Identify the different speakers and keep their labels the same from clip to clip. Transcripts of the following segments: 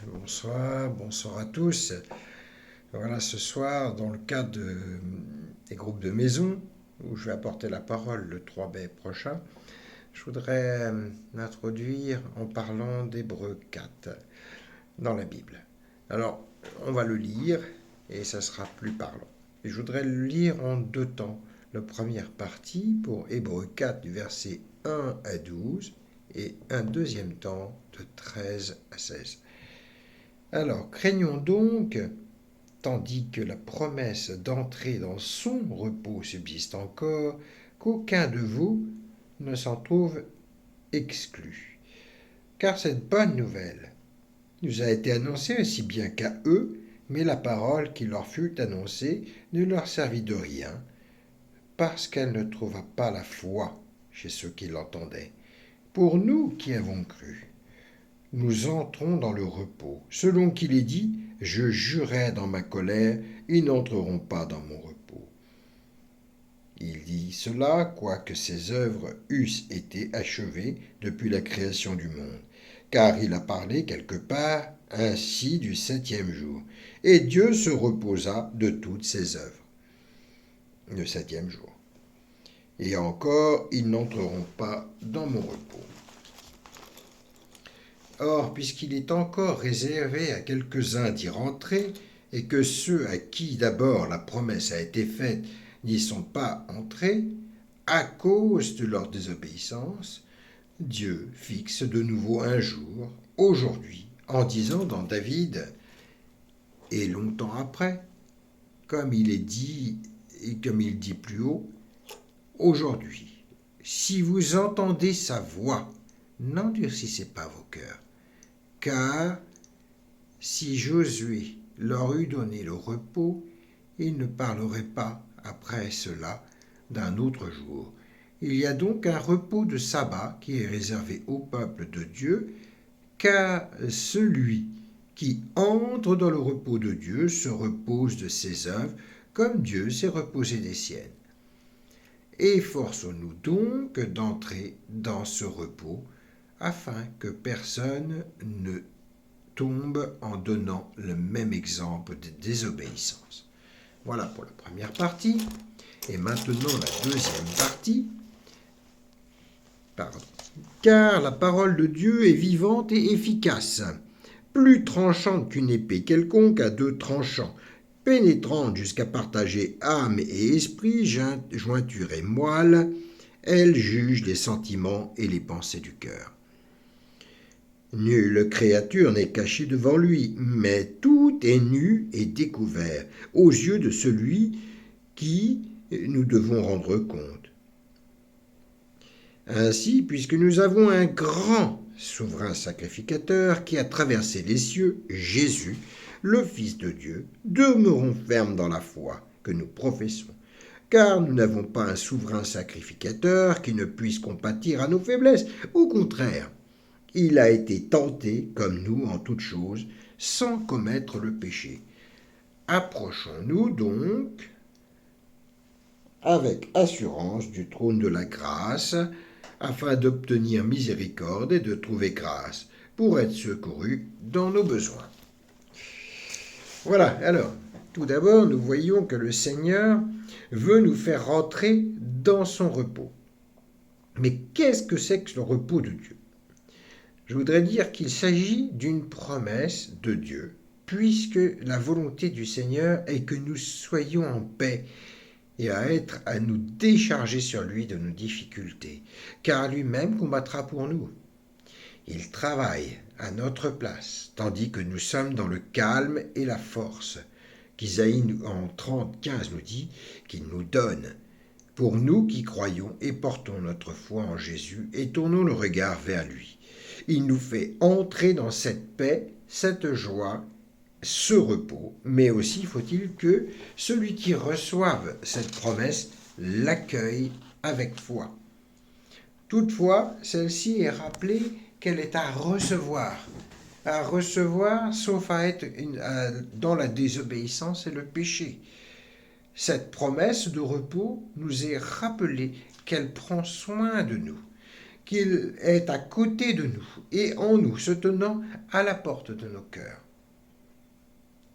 Speaker 1: Bonsoir à tous. Voilà, ce soir, dans le cadre des groupes de maison, où je vais apporter la parole le 3 mai prochain, je voudrais m'introduire en parlant d'Hébreux 4 dans la Bible. Alors, on va le lire et ça sera plus parlant. Et je voudrais le lire en deux temps. La première partie pour Hébreux 4 du verset 1 à 12 et un deuxième temps de 13 à 16. Alors, craignons donc, tandis que la promesse d'entrer dans son repos subsiste encore, qu'aucun de vous ne s'en trouve exclu. Car cette bonne nouvelle nous a été annoncée aussi bien qu'à eux, mais la parole qui leur fut annoncée ne leur servit de rien, parce qu'elle ne trouva pas la foi chez ceux qui l'entendaient. Pour nous qui avons cru, nous entrons dans le repos, selon qu'il est dit, je jurai dans ma colère, ils n'entreront pas dans mon repos. Il dit cela, quoique ses œuvres eussent été achevées depuis la création du monde, car il a parlé quelque part ainsi du septième jour, et Dieu se reposa de toutes ses œuvres. Le septième jour. Et encore, ils n'entreront pas dans mon repos. Or, puisqu'il est encore réservé à quelques-uns d'y rentrer, et que ceux à qui d'abord la promesse a été faite n'y sont pas entrés, à cause de leur désobéissance, Dieu fixe de nouveau un jour, aujourd'hui, en disant dans David, et longtemps après, comme il est dit, et comme il dit plus haut, aujourd'hui, si vous entendez sa voix, n'endurcissez pas vos cœurs. Car si Josué leur eût donné le repos, ils ne parleraient pas après cela d'un autre jour. Il y a donc un repos de sabbat qui est réservé au peuple de Dieu, car celui qui entre dans le repos de Dieu se repose de ses œuvres, comme Dieu s'est reposé des siennes. Efforçons-nous donc d'entrer dans ce repos, afin que personne ne tombe en donnant le même exemple de désobéissance. Voilà pour la première partie. Et maintenant la deuxième partie. Car la parole de Dieu est vivante et efficace, plus tranchante qu'une épée quelconque à deux tranchants, pénétrante jusqu'à partager âme et esprit, jointure et moelle, elle juge les sentiments et les pensées du cœur. Nulle créature n'est cachée devant lui, mais tout est nu et découvert aux yeux de celui qui nous devons rendre compte. Ainsi, puisque nous avons un grand souverain sacrificateur qui a traversé les cieux, Jésus, le Fils de Dieu, demeurons fermes dans la foi que nous professons, car nous n'avons pas un souverain sacrificateur qui ne puisse compatir à nos faiblesses. Au contraire, il a été tenté comme nous en toutes choses, sans commettre le péché. Approchons-nous donc avec assurance du trône de la grâce, afin d'obtenir miséricorde et de trouver grâce pour être secourus dans nos besoins. Voilà, alors, tout d'abord, nous voyons que le Seigneur veut nous faire rentrer dans son repos. Mais qu'est-ce que c'est que le repos de Dieu ? Je voudrais dire qu'il s'agit d'une promesse de Dieu, puisque la volonté du Seigneur est que nous soyons en paix et à nous décharger sur lui de nos difficultés, car lui-même combattra pour nous. Il travaille à notre place, tandis que nous sommes dans le calme et la force qu'Isaïe en 30-15 nous dit qu'il nous donne. Pour nous qui croyons et portons notre foi en Jésus et tournons le regard vers lui. Il nous fait entrer dans cette paix, cette joie, ce repos, mais aussi faut-il que celui qui reçoive cette promesse l'accueille avec foi. Toutefois, celle-ci est rappelée qu'elle est à recevoir, sauf à être dans la désobéissance et le péché. Cette promesse de repos nous est rappelée qu'elle prend soin de nous, qu'il est à côté de nous et en nous, se tenant à la porte de nos cœurs.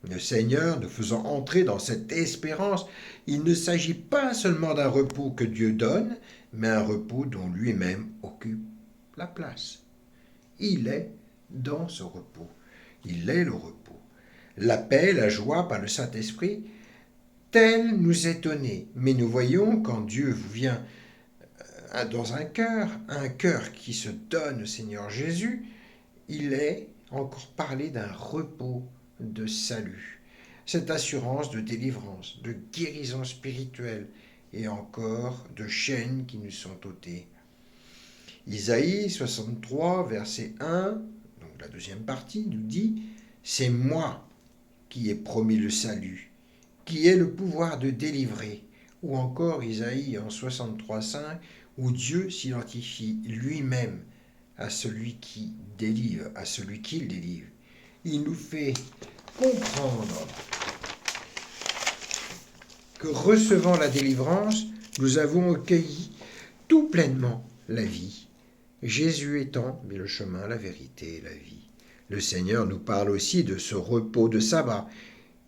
Speaker 1: Le Seigneur nous faisant entrer dans cette espérance, il ne s'agit pas seulement d'un repos que Dieu donne, mais un repos dont lui-même occupe la place. Il est dans ce repos. Il est le repos. La paix, la joie par le Saint-Esprit, tel nous est donné. Mais nous voyons quand Dieu vient dans un cœur qui se donne au Seigneur Jésus, il est encore parlé d'un repos de salut. Cette assurance de délivrance, de guérison spirituelle et encore de chaînes qui nous sont ôtées. Isaïe 63, verset 1, donc la deuxième partie, nous dit « C'est moi qui ai promis le salut, qui ai le pouvoir de délivrer. » Ou encore Isaïe en 63, 5, où Dieu s'identifie lui-même à celui qui délivre, à celui qu'il délivre. Il nous fait comprendre que recevant la délivrance, nous avons accueilli tout pleinement la vie. Jésus étant le chemin, la vérité et la vie. Le Seigneur nous parle aussi de ce repos de sabbat.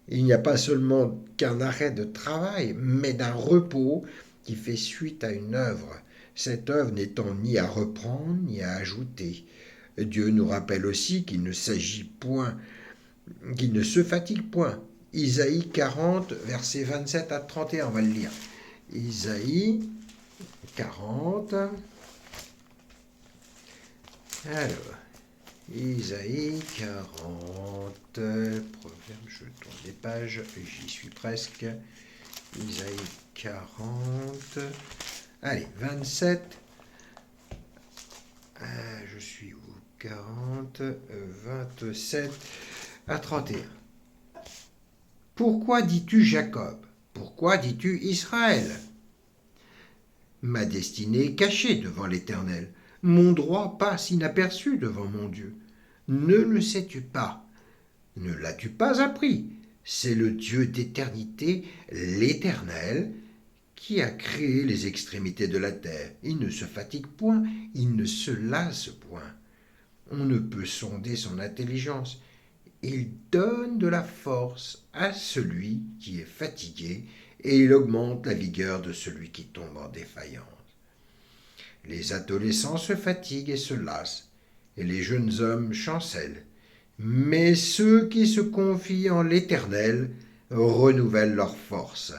Speaker 1: Il n'y a pas seulement qu'un arrêt de travail, mais d'un repos qui fait suite à une œuvre. Cette œuvre n'étant ni à reprendre, ni à ajouter. Dieu nous rappelle aussi qu'il ne s'agit point, qu'il ne se fatigue point. Isaïe 40, versets 27 à 31, on va le lire. Isaïe 40. Alors, Isaïe 40, problème, je tourne les pages, j'y suis presque. Isaïe 40, allez, 27, je suis où 40, 27 à 31. Pourquoi dis-tu Jacob? Pourquoi dis-tu Israël? Ma destinée est cachée devant l'Éternel. Mon droit passe inaperçu devant mon Dieu. Ne le sais-tu pas? Ne l'as-tu pas appris? C'est le Dieu d'éternité, l'Éternel, qui a créé les extrémités de la terre. Il ne se fatigue point, il ne se lasse point. On ne peut sonder son intelligence. Il donne de la force à celui qui est fatigué et il augmente la vigueur de celui qui tombe en défaillance. Les adolescents se fatiguent et se lassent, et les jeunes hommes chancellent. Mais ceux qui se confient en l'Éternel renouvellent leur force.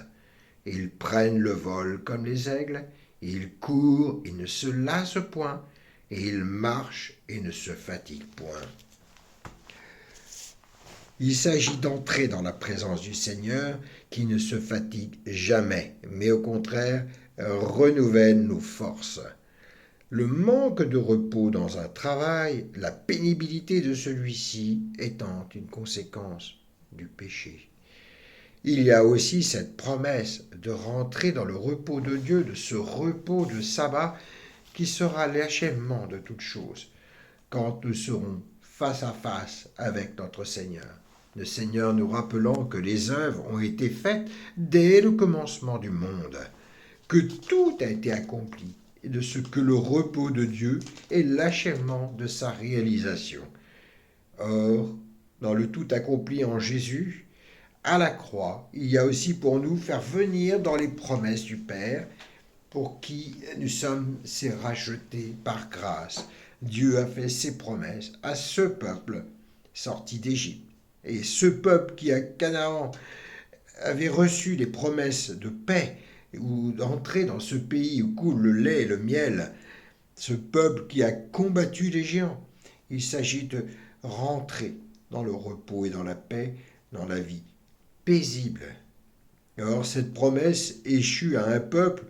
Speaker 1: Ils prennent le vol comme les aigles, ils courent et ne se lassent point, et ils marchent et ne se fatiguent point. Il s'agit d'entrer dans la présence du Seigneur qui ne se fatigue jamais, mais au contraire renouvelle nos forces. Le manque de repos dans un travail, la pénibilité de celui-ci étant une conséquence du péché. Il y a aussi cette promesse de rentrer dans le repos de Dieu, de ce repos de sabbat qui sera l'achèvement de toutes choses, quand nous serons face à face avec notre Seigneur. Le Seigneur nous rappelant que les œuvres ont été faites dès le commencement du monde, que tout a été accompli, et de ce que le repos de Dieu est l'achèvement de sa réalisation. Or, dans le tout accompli en Jésus, à la croix, il y a aussi pour nous faire venir dans les promesses du Père, pour qui nous sommes ces rachetés par grâce. Dieu a fait ses promesses à ce peuple sorti d'Égypte. Et ce peuple qui à Canaan avait reçu les promesses de paix, ou d'entrer dans ce pays où coule le lait et le miel, ce peuple qui a combattu les géants, il s'agit de rentrer dans le repos et dans la paix, dans la vie paisible. Or, cette promesse échut à un peuple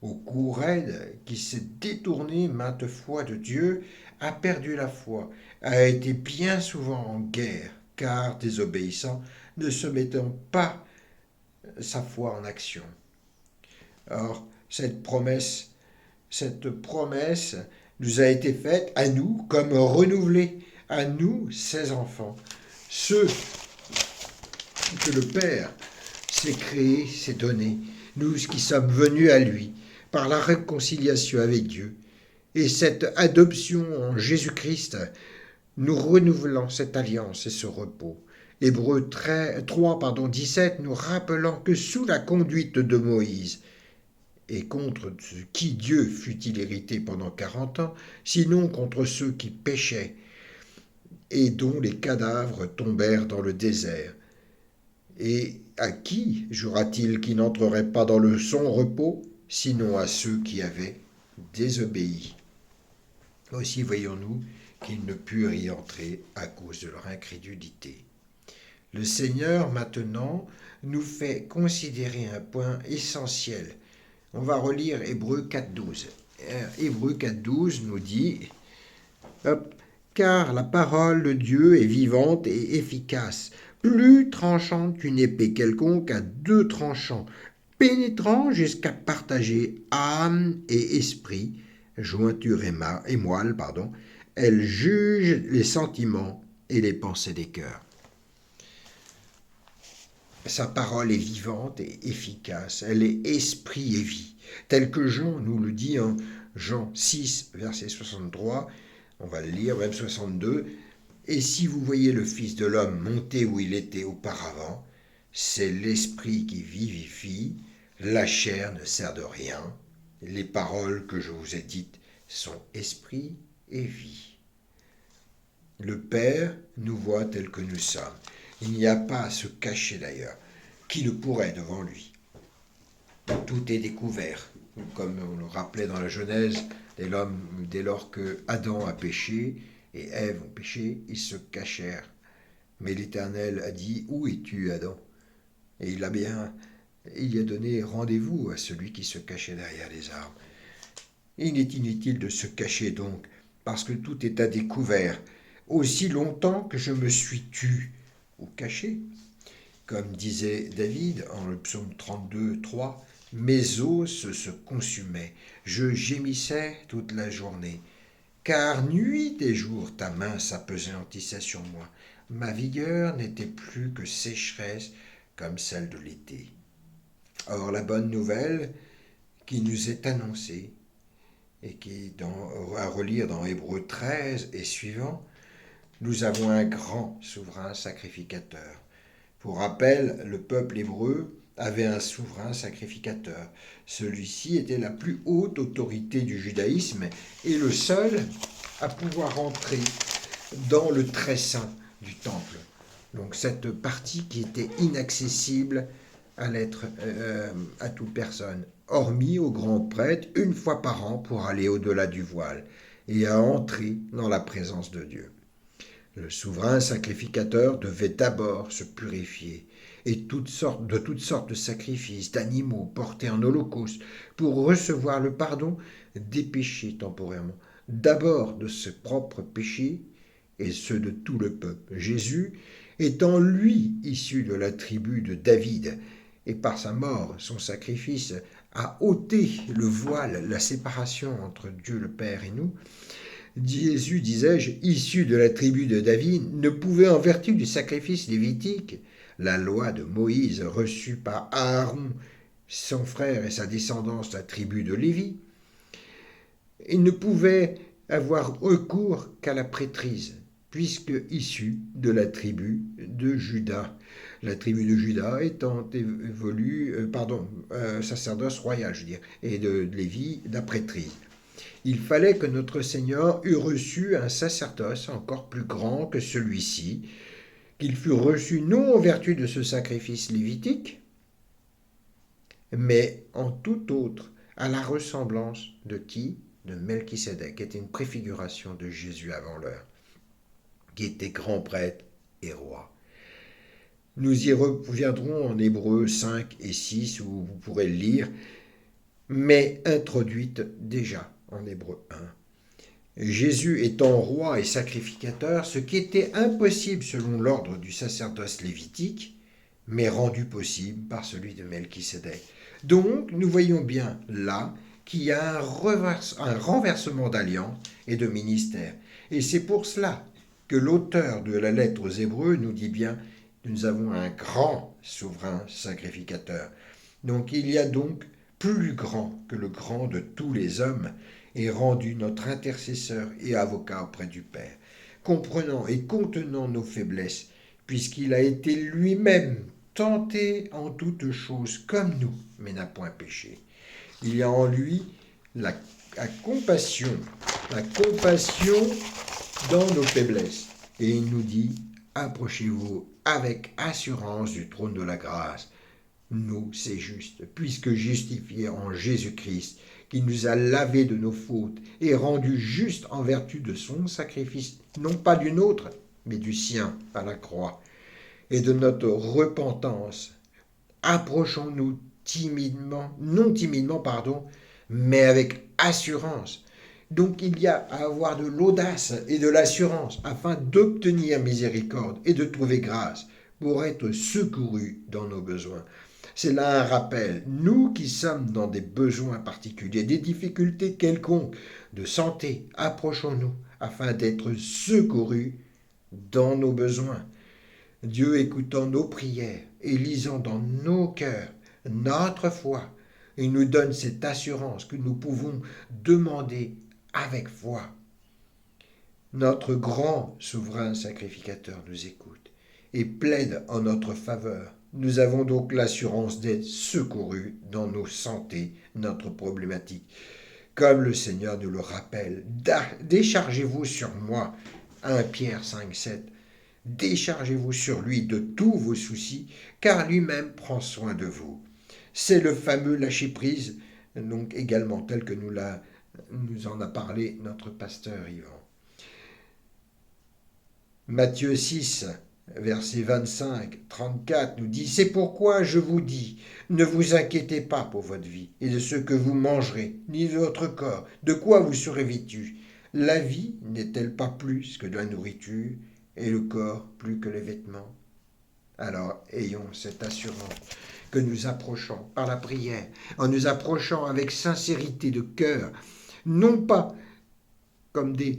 Speaker 1: au cou raide qui s'est détourné maintes fois de Dieu, a perdu la foi, a été bien souvent en guerre, car désobéissant, ne se mettant pas sa foi en action. Or, cette promesse nous a été faite à nous comme renouvelée, à nous, ses enfants, ceux que le Père s'est créé, s'est donné, nous qui sommes venus à lui, par la réconciliation avec Dieu, Et cette adoption en Jésus-Christ, nous renouvelons cette alliance et ce repos. Hébreux 3, nous rappelant que sous la conduite de Moïse, et contre qui Dieu fut-il irrité pendant 40 ans, sinon contre ceux qui péchaient, et dont les cadavres tombèrent dans le désert. Et à qui jura-t-il qui n'entrerait pas dans son repos, sinon à ceux qui avaient désobéi. Aussi voyons-nous qu'ils ne purent y entrer à cause de leur incrédulité. Le Seigneur, maintenant, nous fait considérer un point essentiel. On va relire Hébreux 4.12. Hébreux 4.12 nous dit car la parole de Dieu est vivante et efficace, plus tranchante qu'une épée quelconque à deux tranchants, pénétrant jusqu'à partager âme et esprit, jointure et moelle, elle juge les sentiments et les pensées des cœurs. Sa parole est vivante et efficace, elle est esprit et vie, tel que Jean nous le dit en Jean 6, verset 63, on va le lire, même 62, et si vous voyez le Fils de l'homme monter où il était auparavant, c'est l'esprit qui vivifie, la chair ne sert de rien, les paroles que je vous ai dites sont esprit et vie. Le Père nous voit tels que nous sommes. Il n'y a pas à se cacher d'ailleurs. Qui le pourrait devant lui? Tout est découvert. Comme on le rappelait dans la Genèse, dès lors que Adam a péché et Ève ont péché, ils se cachèrent. Mais l'Éternel a dit, où es-tu, Adam? Et il a donné rendez-vous à celui qui se cachait derrière les arbres. Il est inutile de se cacher donc, parce que tout est à découvert, aussi longtemps que je me suis tu ou caché. Comme disait David en le psaume 32, 3, mes os se consumaient, je gémissais toute la journée. Car nuit et jour ta main s'apesantissait sur moi. Ma vigueur n'était plus que sécheresse comme celle de l'été. Or la bonne nouvelle qui nous est annoncée, et qui est à relire dans Hébreux 13 et suivant, nous avons un grand souverain sacrificateur. Pour rappel, le peuple hébreu avait un souverain sacrificateur. Celui-ci était la plus haute autorité du judaïsme et le seul à pouvoir entrer dans le très saint du temple. Donc cette partie qui était inaccessible à toute personne, hormis au grand prêtre une fois par an pour aller au-delà du voile et à entrer dans la présence de Dieu. Le souverain sacrificateur devait d'abord se purifier et de toutes sortes de sacrifices d'animaux portés en holocauste pour recevoir le pardon des péchés temporairement, d'abord de ses propres péchés et ceux de tout le peuple. Jésus étant lui issu de la tribu de David, et par sa mort, son sacrifice a ôté le voile, la séparation entre Dieu le Père et nous, Jésus, disais-je, issu de la tribu de David, ne pouvait, en vertu du sacrifice lévitique, la loi de Moïse reçue par Aaron, son frère et sa descendance, la tribu de Lévi, il ne pouvait avoir recours qu'à la prêtrise, puisque issu de la tribu de Juda. La tribu de Juda étant sacerdoce royal, et de Lévi, la prêtrise. Il fallait que notre Seigneur eût reçu un sacerdoce encore plus grand que celui-ci, qu'il fût reçu non en vertu de ce sacrifice lévitique, mais en tout autre, à la ressemblance de qui? De Melchisédek, qui était une préfiguration de Jésus avant l'heure, qui était grand prêtre et roi. Nous y reviendrons en Hébreux 5 et 6, où vous pourrez le lire, mais introduite déjà en Hébreux 1. Jésus étant roi et sacrificateur, ce qui était impossible selon l'ordre du sacerdoce lévitique, mais rendu possible par celui de Melchisédek. Donc, nous voyons bien là qu'il y a un renversement d'alliance et de ministère. Et c'est pour cela que l'auteur de la lettre aux Hébreux nous dit bien « Nous avons un grand souverain sacrificateur ». Donc, il y a donc plus grand que le grand de tous les hommes, et rendu notre intercesseur et avocat auprès du Père, comprenant et contenant nos faiblesses, puisqu'il a été lui-même tenté en toutes choses comme nous, mais n'a point péché. Il y a en lui la, la compassion, la compassion dans nos faiblesses. Et il nous dit, approchez-vous avec assurance du trône de la grâce. Nous, c'est juste, puisque justifiés en Jésus-Christ, qui nous a lavés de nos fautes et rendus justes en vertu de son sacrifice, non pas du nôtre, mais du sien à la croix, et de notre repentance. Approchons-nous timidement, non timidement, pardon, mais avec assurance. Donc il y a à avoir de l'audace et de l'assurance afin d'obtenir miséricorde et de trouver grâce pour être secourus dans nos besoins. C'est là un rappel, nous qui sommes dans des besoins particuliers, des difficultés quelconques de santé, approchons-nous afin d'être secourus dans nos besoins. Dieu écoutant nos prières et lisant dans nos cœurs notre foi, il nous donne cette assurance que nous pouvons demander avec foi. Notre grand souverain sacrificateur nous écoute et plaide en notre faveur. Nous avons donc l'assurance d'être secourus dans nos santé, notre problématique. Comme le Seigneur nous le rappelle, déchargez-vous sur moi. 1 Pierre 5, 7. Déchargez-vous sur lui de tous vos soucis, car lui-même prend soin de vous. C'est le fameux lâcher-prise, donc également tel que nous en a parlé notre pasteur Yvan. Matthieu 6, verset 25, 34 nous dit « C'est pourquoi je vous dis, ne vous inquiétez pas pour votre vie et de ce que vous mangerez, ni de votre corps, de quoi vous serez vêtus. La vie n'est-elle pas plus que de la nourriture et le corps plus que les vêtements ?» Alors ayons cette assurance que nous approchons par la prière, en nous approchant avec sincérité de cœur, non pas comme des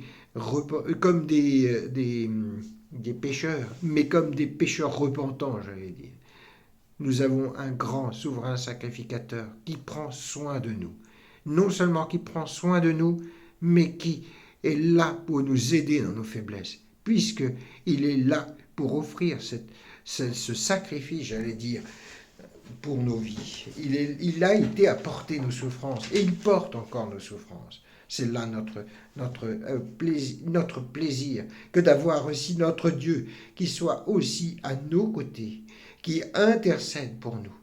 Speaker 1: pécheurs, mais comme des pécheurs repentants, j'allais dire. Nous avons un grand souverain sacrificateur qui prend soin de nous. Non seulement qui prend soin de nous, mais qui est là pour nous aider dans nos faiblesses, puisqu'il est là pour offrir ce sacrifice, j'allais dire, pour nos vies. Il a été à porter nos souffrances et il porte encore nos souffrances. C'est là notre plaisir que d'avoir aussi notre Dieu qui soit aussi à nos côtés, qui intercède pour nous.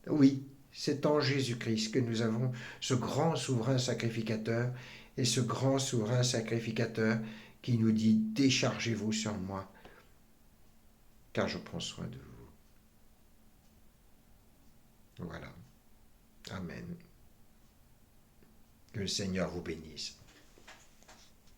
Speaker 1: Oui, c'est en Jésus-Christ que nous avons ce grand souverain sacrificateur et ce grand souverain sacrificateur qui nous dit « Déchargez-vous sur moi, car je prends soin de vous. » Voilà. Amen. Que le Seigneur vous bénisse.